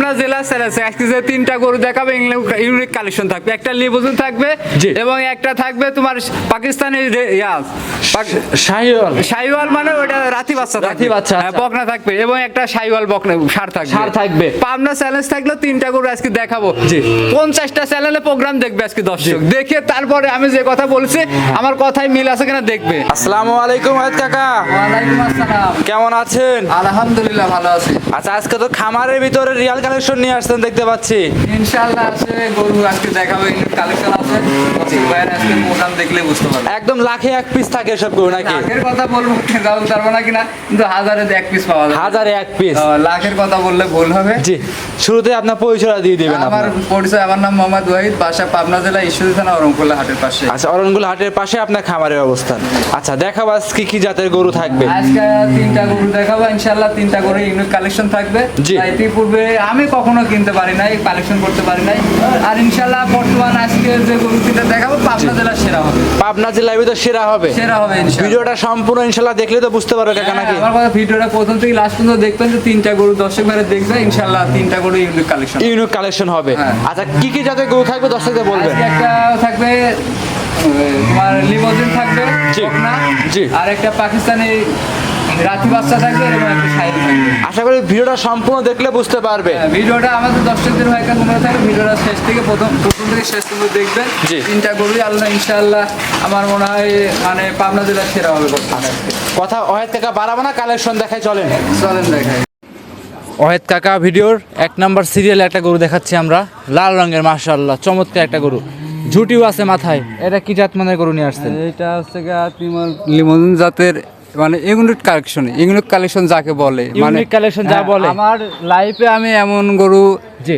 পাবনা জেলা চ্যালেঞ্জ আজকে যে তিনটা গরু দেখাবে ইউনিক কালেকশন থাকবে, একটা লিমোজিন থাকবে এবং একটা থাকবে তোমার পাকিস্তানি শাহিওয়াল মানে ওটা রাতি বাচ্চা বকনা থাকবে এবং একটা শাহিওয়াল বকনা ষাঁড় থাকবে। পাবনা চ্যালেঞ্জ থাকলে তিনটা গরু আজকে দেখাবো, 50টা চ্যানেলে প্রোগ্রাম দেখবে আজকে দর্শক, দেখে তারপরে আমি যে কথা বলছি আমার কথাই মিল আছে কিনা দেখবে। আসসালামু আলাইকুম ওয়াহিদ কাকা। ওয়ালাইকুম আসসালাম। কেমন আছেন? আলহামদুলিল্লাহ ভালো আছি। আচ্ছা, আজকে তো খামারের ভিতরে রিয়াল কালেকশন নিয়ে আসছেন দেখতে পাচ্ছি। ইনশাআল্লাহ আছে গরু আজকে দেখাবো, ইউনিক কালেকশন আছে। ভাইরা আজকে প্রোগ্রাম দেখলে বুঝতে পারবে। একদম লাখে এক পিস থাকে সব গরু নাকি? লাখের কথা বলবো পারবো না কিনা, কিন্তু হাজারে এক পিস পাওয়া যায়। হাজারে এক পিস। লাখের কথা বললে ভুল হবে। জি, শুরুতে আপনার পরিচয় দিয়ে দিবেন। আমার পরিচয়, আমার নাম মোহাম্মদ ওয়াহিদ, বাসা পাবনা জেলা ঈশ্বরদী থানা অরণকুলা হাটের পাশে। আচ্ছা, অরণকুলা হাটের পাশে আপনার খামারের অবস্থান। আচ্ছা, দেখাবো আজকে কি জাতের গরু থাকবে? আজকে তিনটা গরু দেখাবো ইনশাআল্লাহ, তিনটা গরু ইউনিক কালেকশন থাকবে। ইতিপূর্বে আমি কখনো কিনতে পারি নাই, কালেকশন করতে পারি নাই, আর ইনশাআল্লাহ বর্তমান আজকে যে গরু তিনটা দেখাবো পাবনা জেলা সেরা হবে। পাবনা জেলার ভিতর সেরা হবে ইনশাআল্লাহ। ভিডিওটা সম্পূর্ণ ইনশাআল্লাহ দেখলে তো বুঝতে পারবে কাকা নাকি? আমার কথা ভিডিওটা প্রথম থেকে লাস্ট পর্যন্ত দেখবেন, যে তিনটা গরু দর্শক ভাইরা দেখবে ইনশাআল্লাহ, তিনটা গরু ইউনিক কালেকশন হবে। আচ্ছা, কি কি জাতের গরু থাকবে দর্শকদের বলবেন? একটা থাকবে তোমার লিমোজিন থাকবে বকনা, আর একটা পাকিস্তানি রাতি বাচ্চা থাকবে এবং একটা শাহিওয়াল থাকবে। আশা করি ভিডিওটা সম্পূর্ণ দেখলে বুঝতে পারবে। ভিডিওটা আমাদের দর্শকদের হয় কেন মনে থাকবে, ভিডিওটা শেষ থেকে প্রথম থেকে শেষ পর্যন্ত দেখবেন। তিনটা গরুই আল্লাহ ইনশাআল্লাহ আমার মনে হয় মানে পাবনা জেলার সেরা হবে। কথা ওয়াহিদ কাকা বাড়াবো না, কালেকশন দেখাই চলেন দেখাই। ওয়াহিদ কাকা ভিডিওর 1 নাম্বার সিরিয়ালে একটা গরু দেখাচ্ছি আমরা, লাল রঙের মাশাআল্লাহ চমৎকার একটা গরু, ঝুটিও আছে মাথায়। এটা কি জাত মানের গরু নিয়ে আসছেন? এটা হচ্ছে লিমোজিন জাতের, মানে ইউনিক কালেকশন যাকে বলে, মানে কালেকশন যা বলে। আমার লাইফে আমি এমন গরু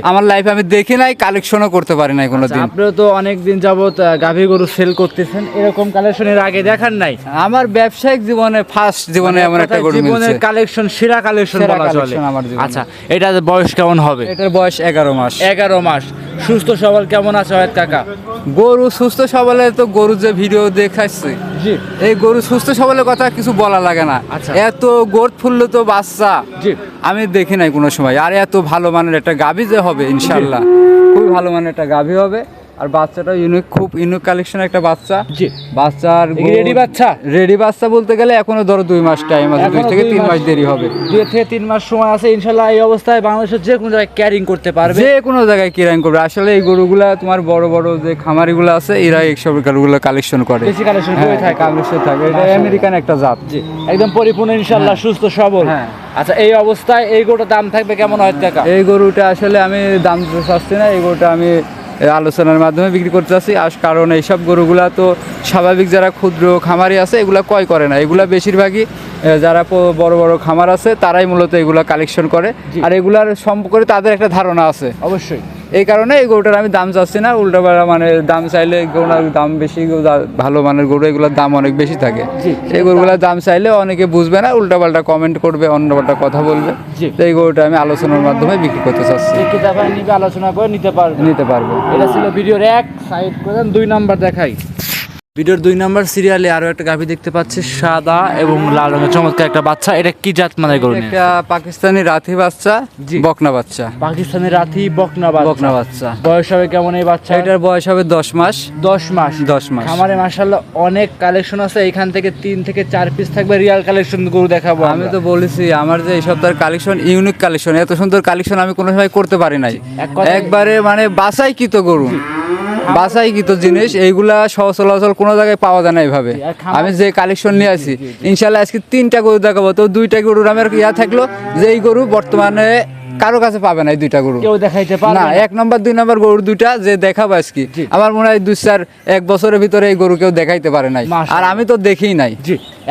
আমার লাইফে আমি দেখি নাই, কালেকশনও করতে পারি নাই কোনোদিন। আপনিও তো অনেক দিন যাবত গাভী গরু সেল করতেছেন, এরকম কালেকশনের আগে দেখার নাই? আমার ব্যবসায়িক জীবনে ফার্স্ট জীবনে এমন একটা গরু মিলছে। জীবনের কালেকশন, সেরা কালেকশন বলা চলে আমার জীবনে। আচ্ছা, এটার বয়স কেমন হবে? এটার বয়স 11 মাস। 11 মাস। সুস্থ সবল কেমন আছে ওয়াহিদ কাকা? গরু সুস্থ সবলে তো গরু যে ভিডিও দেখাচ্ছে, এই গরু সুস্থ সবলের কথা কিছু বলা লাগে না। এত গোট ফুললো তো বাচ্চা আমি দেখি নাই কোনো সময়, আর এত ভালো মানের একটা গাভী যে হবে ইনশাআল্লাহ, খুবই ভালো মানের একটা গাভী হবে। আর বাচ্চাটা খুব ইউনিক কালেকশন একটা বাচ্চা। বাচ্চার রেডি বাচ্চা বলতে গেলে এখনো ধরো 2 মাস টাইম আছে, 2 থেকে 3 মাস দেরি হবে। 2 থেকে 3 মাস সময় আছে ইনশাআল্লাহ। এই অবস্থায় বাংলাদেশের যে কোনো জায়গায় ক্যারিং করতে পারবে, যে কোনো জায়গায় ক্যারিং করবে। আসলে এই গরুগুলা তোমার বড় বড় যে খামারিগুলো আছে এরা এইসব গরুগুলো কালেকশন করে, বেশি কালেকশন করে থাকে। এটা আমেরিকান একটা জাত, একদম পরিপূর্ণ ইনশাআল্লাহ, সুস্থ সবল। আচ্ছা, এই অবস্থায় এই গরুটার দাম থাকবে কেমন ওয়াহিদ কাকা? এই গরুটা আসলে আমি দাম দিতে চাচ্ছি না, এই গরুটা আমি আলোচনার মাধ্যমে বিক্রি করতে চাচ্ছি। কারণ এইসব গরুগুলা তো স্বাভাবিক যারা ক্ষুদ্র খামারি আছে এগুলা ক্রয় করে না, এগুলা বেশিরভাগই যারা বড় বড় খামার আছে তারাই মূলত এগুলা কালেকশন করে, আর এগুলার সম্পর্কে তাদের একটা ধারণা আছে অবশ্যই। এই কারণে এই গরুটার আমি দাম চাচ্ছি না, উল্টাপাল্টা মানে দাম চাইলে গরুটার দাম বেশি, ভালো মানের গরু এগুলোর দাম অনেক বেশি থাকে। এই গরুগুলোর দাম চাইলে অনেকে বুঝবে না, উল্টাপাল্টা কমেন্ট করবে, অন্যপাল্টা কথা বলবে। তো এই গরুটা আমি আলোচনার মাধ্যমে বিক্রি করতে চাচ্ছি। আলোচনা করে নিতে পারবো। এটা ছিল ভিডিওর 1 সাইড করেন। 2 নাম্বার দেখাই। ভিডিওর 2 নাম্বার সিরিয়ালে আরো একটা গাভী দেখতে পাচ্ছি, সাদা এবং লাল রঙের চমৎকার একটা বাচ্চা। এটা কি জাত মানের গরু? একটা পাকিস্তানি রাথি বাচ্চা, বকনা বাচ্চা। পাকিস্তানি রাথি বকনা বাচ্চা। বয়স হবে কেমন এই বাচ্চা? এটার বয়স হবে 10 মাস। 10 মাস। খামারে মাশাআল্লাহ অনেক কালেকশন আছে, এখান থেকে 3 থেকে 4 পিস থাকবে রিয়াল কালেকশন গরু দেখাবো। আমি তো বলেছি আমার যে এই সপ্তাহের কালেকশন ইউনিক কালেকশন, এত সুন্দর কালেকশন আমি কোনো সময় করতে পারি নাই। একবারে মানে বাছাইকৃত গরু, বাছাইকৃত জিনিস, এইগুলা সচরাচর কোনো জায়গায় পাওয়া যায় না এইভাবে। আমি যে কালেকশন নিয়ে আসি ইনশাআল্লাহ আজকে 3টা গরু দেখাবো, তো 2টা গরুর আমার ইয়া থাকলো যে এই গরু বর্তমানে কারো কাছে পাবে না। এই 2টা গরু কেউ দেখাইতে পারবে না। 1 নম্বর 2 নম্বর গরু 2টা যে দেখাবো আজকে, আমার মনে হয় 2-4 বছরের ভিতরে এই গরু কেউ দেখাইতে পারে নাই, আর আমি তো দেখিই নাই।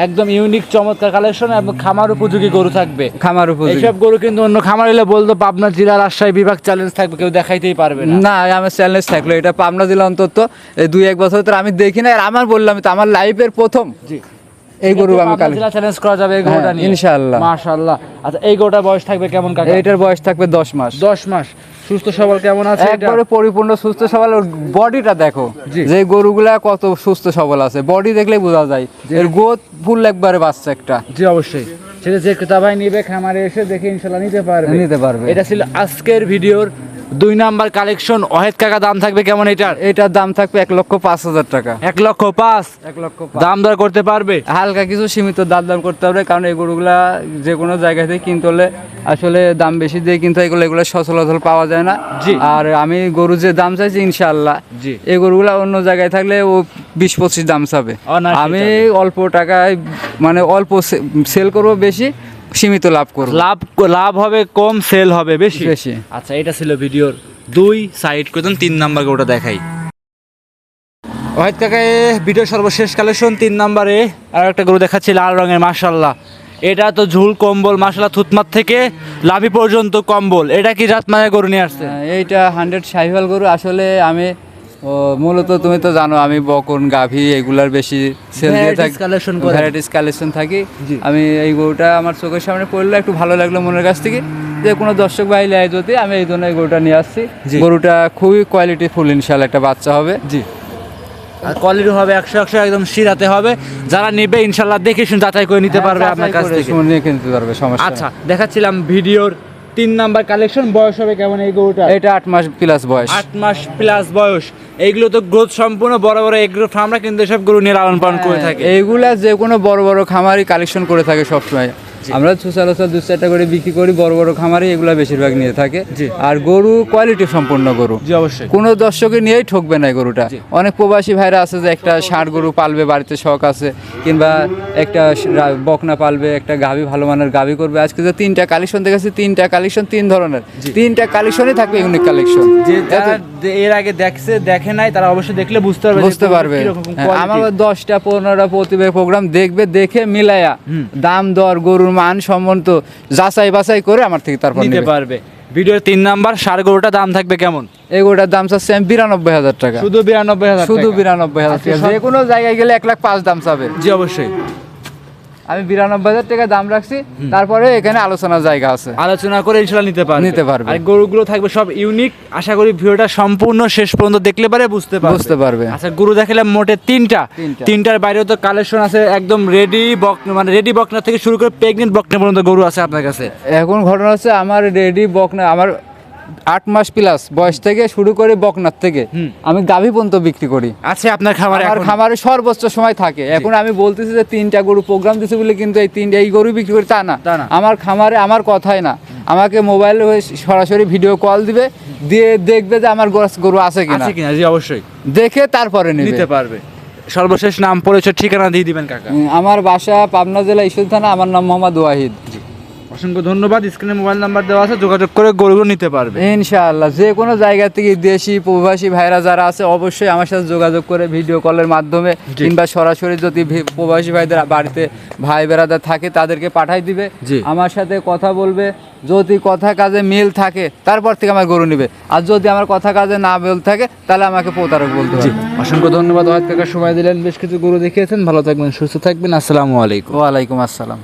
একদম ইউনিক চমৎকার কালেকশন এবং খামার উপযোগী গরু থাকবে। খামার উপযোগী এইসব গরু কিন্তু অন্য খামার হলে বলতো পাবনা জেলা রাজশাহী বিভাগ চ্যালেঞ্জ থাকবে, কেউ দেখাইতেই পারবে না। না, আমার চ্যালেঞ্জ থাকলো এটা পাবনা জেলা অন্তত 2-1 বছর ধরে আমি দেখি না, আর আমার বললাম তো আমার লাইফের প্রথম এই গরু আমি চ্যালেঞ্জ করা যাবে এই গরুটা নিয়ে ইনশাআল্লাহ। মাশাআল্লাহ। আচ্ছা, এই গরুটার বয়স থাকবে কেমন কাকা? এটার বয়স থাকবে 10 মাস। 10 মাস। সুস্থ সবল কেমন আছে? একবারে পরিপূর্ণ সুস্থ সবল। বডিটা দেখো যে গরুগুলা কত সুস্থ সবল আছে, বডি দেখলেই বোঝা যায়। এর গোদ ফুল একবারে বাচ্চা একটা। জি অবশ্যই। সেটা যে ক্রেতা ভাই নিবে খামারে এসে দেখে ইনশাল্লাহ নিতে পারবে। নিতে পারবে। এটা ছিল আজকের ভিডিওর 2 নাম্বার কালেকশন। ওয়াহিদ কাকা দাম থাকবে কেমন এটার? এটার দাম থাকবে 1,05,000 টাকা। 1,05,000 1,05,000 দাম দর করতে পারবে? হালকা কিছু সীমিত দাম করতে হবে, কারণ এই গরুগুলা যে কোনো জায়গা থেকে কিনতে হলে আসলে দাম বেশি দিয়ে কিনতে হয়, এগুলো সচরাচর পাওয়া যায় না। জি। আর আমি গরু যে দাম চাইছি ইনশাআল্লাহ জি। এই গরুগুলা অন্য জায়গায় থাকলে ও 20-25 দাম চাবে। অনায়াসে আমি চাবে। অল্প টাকায় মানে অল্প সেল করবো বেশি, সীমিত লাভ করবো। লাভ হবে কম, সেল হবে বেশি। বেশি। আচ্ছা, এটা ছিল ভিডিওর 2 সাইড করতেন। 3 নাম্বার ওটা দেখাই। ওয়াহিদ কাকা ভিডিওর সর্বশেষ কালেকশন 3 নাম্বারে আর একটা গরু দেখাচ্ছি লাল রঙের, মাশাআল্লাহ। এটা তো ঝুল কম্বল, মাশাআল্লাহ, থুতমাত থেকে লাভি পর্যন্ত কম্বল। এটা কি জাত মানে গরু নিয়ে আসছে? এইটা 100 শাহিওয়াল গরু। আসলে আমি মূলত তুমি তো জানো আমি বকন গাভী এগুলার বেশি সেল দিয়ে থাকি, Varieties collection করেন। ভ্যারাইটিস কালেকশন থাকি। জি। আমি এই গরুটা আমার চোখের সামনে পড়লো, একটু ভালো লাগলো মনের কাছ থেকে, যে কোনো দর্শক ভাই লেয় যদি আমি এই জন্য এই গরুটা নিয়ে আসছি। জি। গরুটা খুবই কোয়ালিটি ফুল, ইনশাল্লাহ একটা বাচ্চা হবে। জি। আর কোয়ালিটি হবে 100 একদম শিরাতে হবে। যারা নেবে ইনশাল্লাহ দেখে শুনে যাচাই করে নিতে পারবে আপনার কাছ থেকে। নিয়ে কিনতে পারবে, সমস্যা আচ্ছা, দেখাচ্ছিলাম ভিডিওর 3 নাম্বার কালেকশন। বয়স হবে কেমন এই গরুটা? নেই। এটা 8 মাস প্লাস বয়স। 8 মাস প্লাস বয়স। এইগুলো তো গ্রোথ সম্পূর্ণ বড় বড় এগ্রো ফার্মরা কিন্তু এসব গরু নিয়ে লালন পালন করে থাকে। এইগুলা যে কোনো বড় বড় খামারি কালেকশন করে থাকে সবসময়। আমরা সচরাচর 2-4টা করে বিক্রি করি, বড় বড় খামারি এগুলা বেশিরভাগ নিয়ে থাকে। জি। আর গরু কোয়ালিটি সম্পন্ন গরু, জি অবশ্যই। কোনো দর্শকে নিয়েই ঠকবে না এই গরুটা। জি। অনেক প্রবাসী ভাইরা আছে যে একটা ষাঁড় গরু পালবে, বাড়িতে শখ আছে, কিংবা একটা বকনা পালবে, একটা গাভী ভালো মানের গাভী করবে। আজকে যে 3টা কালেকশন দেখেছি, 3টা কালেকশন 3 ধরনের, 3টা কালেকশনই থাকবে ইউনিক কালেকশন। যে যারা এর আগে দেখে নাই তারা অবশ্যই দেখলে বুঝতে পারবে বুঝতে পারবে। কিরকম হ্যাঁ, quality। আমার 10টা 15টা প্রতিবেদন প্রোগ্রাম দেখবে, দেখে মিলায়া দাম দর গরুর মান সম্বন্ধ যাচাই বাছাই করে আমার থেকে তারপর নিতে নিবে। পারবে। ভিডিওর 3 নাম্বার ষাঁড় গরুটা দাম থাকবে কেমন? এই গরুটার দাম চাচ্ছে আমি 92,000 টাকা। শুধু 92,000 শুধু 92,000 টাকা। আচ্ছা, যে কোনো জায়গায় গেলে 1,05,000 দাম চাবে। জি অবশ্যই। আমি 92,000 টাকা দাম রাখছি, তারপরে এখানে আলোচনার জায়গা আছে, আলোচনা করে ইনশাআল্লাহ নিতে পারবে। আর গরুগুলো থাকবে সব ইউনিক। আশা করি ভিডিওটা সম্পূর্ণ শেষ পর্যন্ত দেখলে পারে বুঝতে পারবে। আচ্ছা, গরু দেখালাম মোটে 3টা। তিনটা। 3টার বাইরেও তো কালেকশন আছে, একদম রেডি মানে রেডি বকনা থেকে শুরু করে প্রেগনেন্ট বকনা পর্যন্ত গরু আছে আপনার কাছে। এখন ঘটনা হচ্ছে আমার রেডি বকনা, আমার 8 মাস প্লাস বয়স থেকে শুরু করে বকনার থেকে আমি গাভী পর্যন্ত বিক্রি করি। আছে আপনার খামারে? আমার এখন খামারে সর্বোচ্চ সময় থাকে। এখন আমি বলতেছি যে 3টা গরু প্রোগ্রাম দিছি বলে কিন্তু এই গরু বিক্রি করি তা না। তা না। আমার খামারে আমার কথাই না, আমাকে মোবাইলে সরাসরি ভিডিও কল দিবে, দিয়ে দেখবে যে আমার গরু আছে কিনা, আছে কিনা। জি অবশ্যই। দেখে তারপরে নিতে নিতে পারবে। সর্বশেষ নাম পরিচয় ঠিকানা দিয়ে দিবেন কাকা। আমার বাসা পাবনা জেলা ঈশ্বরদী থানা, আমার নাম মোহাম্মদ ওয়াহিদ। অসংখ্য ধন্যবাদ। স্ক্রিনে মোবাইল নাম্বার দেওয়া আছে, যোগাযোগ করে গরুগুলো নিতে পারবে ইনশাআল্লাহ। যে কোনো জায়গা থেকে দেশি প্রবাসী ভাইরা যারা আছে অবশ্যই আমার সাথে যোগাযোগ করে ভিডিও কলের মাধ্যমে জি। কিংবা সরাসরি যদি প্রবাসী ভাইদের বাড়িতে ভাই বেড়াদার থাকে তাদেরকে পাঠাই দিবে, জি। আমার সাথে কথা বলবে। যদি কথা কাজে মিল থাকে তারপর থেকে আমার গরু নিবে, আর যদি আমার কথা কাজে না মিল থাকে তাহলে আমাকে প্রতারক বলতে জি। পারবে। অসংখ্য ধন্যবাদ। ওয়াহিদ কাকা সময় দিলেন, বেশ কিছু গরু দেখিয়েছেন। ভালো থাকবেন, সুস্থ থাকবেন। আসসালামু আলাইকুম। ওয়ালাইকুম আসসালাম।